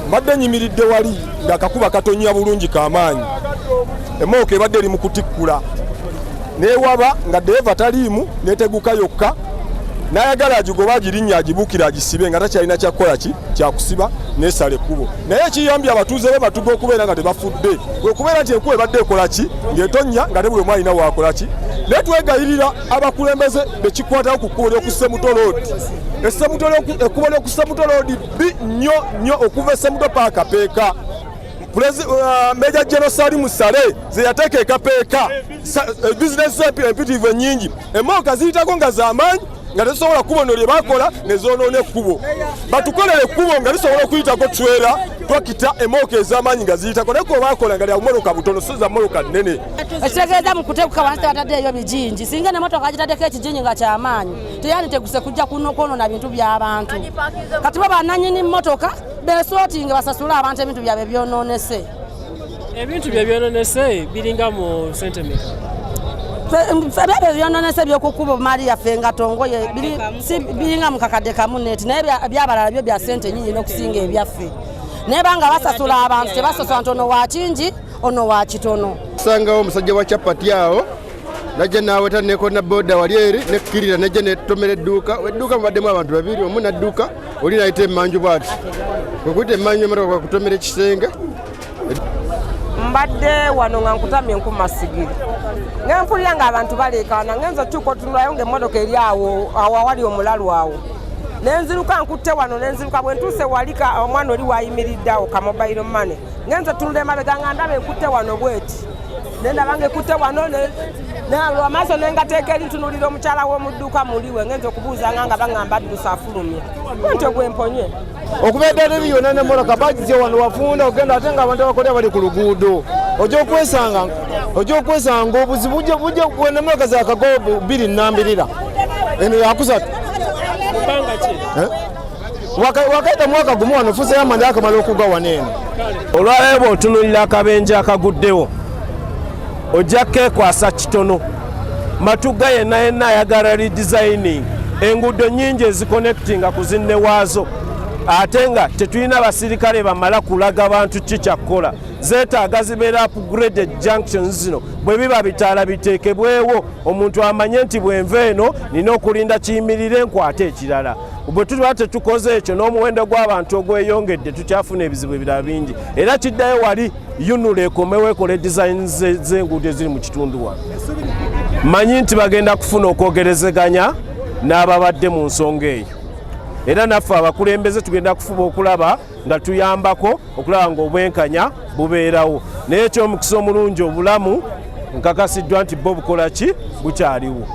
Mbadde nyimiridde wali ng'akakuba katonya bulungi k'amaanyi. Emmooka ebadde eri mu kutikkula. Neewaba nga deeva taliimu neeteguka yokka. N'ayagala agigoba agirinnya agibuukira agisibe nga takyalina kyakukola kyakusiba neesala ekkubo. Naye ekiyambye abatuuze be batuga okubeera nga tebafudde. Bwe kubeera nti enkuba ebadde ekola ki ng'etonnya nga ne buli omu alina waakola ki. Naye twegayirira abakulembeze bekikwataho ku kkubo ly'oku Ssemuto Road. Ekkubo ly'oku Ssemuto Road bbi nnyo okuva e Ssemuto paaka peeka. Meja General Salim Sale ze yateeka ekapeeka bizinesi empitivu ennyingi. Emmooka ziyitako nga z'amaanyi nga tezisobola kubona lye bakola ne zoonoona ekkubo. Batukolere ekkubo nga lisobola okuyitako twera twakita emmooka ez'amaanyi nga ziyitako naye kuba bakola nga lya mmoloka butono so za mmoloka nnene. Ekitegeeza mu kuteguka wansi tebataddeeyo bijinji. Singa n'emmotoka gitaddeko ekijinji nga ky'amaanyi teyanditeeguse kujja kwonoona bintu by'abantu. Kati bo bannannyini mmotoka beesootinga basasule abantu ebintu byabwe byonoonese. Ebintu bye byonoonese biringa mu ssente mmeka? Ebyo byonoonese by'oku kkubo maali yaffe nga tongoye biringa mu kakadde kamu neeti naye ebyabalala byo bya ssente nnyingi n'okusinga ebyaffe. Naye banga basasula abantu tebasasula nti ono wa kingi ono wa kitono. Sangawo omusajja wa capati awo najja naaweta nekona boda wali eri nekkirira najja netomera edduuka. Edduuka mubaddemu abantu babiri omu nadduka oli nayita emmanju bwati. Kwekuyita emmanju emotoka kwakutomera ekisenge. Mbadde wano nga nkutamye nkumasigiri. Ngempulira nga abantu baleekaana ngenza tuuka otunulayo ng'emmotoka eri awo awali omulalu awo. Nenziruka nkutte wano nenziruka bwe ntuuse walika omwana oli wayimiridde awo ka mobile money. Ngenza tunula emabega nga ndaba ekutte wano bweti. Nendaba ng'ekutte wano amaaso nengateeka eri ntunulira omukyala w'omudduuka muliwe ngenza okubuuza nga baŋŋamba addusa afulumye. Bwentyo gwe mponye. Okubeera eri yonna n'emmotoka bagizye wano wafunda ogenda ate ng'abantu abakolera bali ku luguudo. Ojja okwesanga obuzibu bujja n'emmotoka za kagogo bbiri nnambirira. Eno yakusatu. Kubanga ki? Wakaita mwaka gumu wano fuseyo amanda akamala okugawa n'eno. Olwaleero bw'otunuulira akabenje akaguddewo ojja keekwasa kitono. Matuga yenna ayagala redesigning. Enguudo nnyingi eziconnectinga ku zinne waazo. Ate nga tetulina basirikale bamala kulaga bantu ki kyakkola. Zeetaaga zibeera upgraded junctions zino bwe biba bitaala biteekebwewo omuntu amanye nti bwenva eno nina okulinda kiyimirire enkwate ekirala. Bwe tuba tetukoze ekyo n'omuwendo gw'abantu ogweyongedde tukyafuna ebizibu ebirala bingi. Era kiddayo wali yunula ekomewo ekole design z'enguudo eziri mu kitundu wano. Manyi nti bagenda kufuna okwogerezeganya n'ababadde mu nsonga eyo. Era naffe abakulembeze tugenda kufuba okulaba nga tuyambako okulaba ng'obwenkanya bubeerawo. Naye eky'omukisa omulungi obulamu nkakasiddwa nti bo bukola ki bukyaliwo.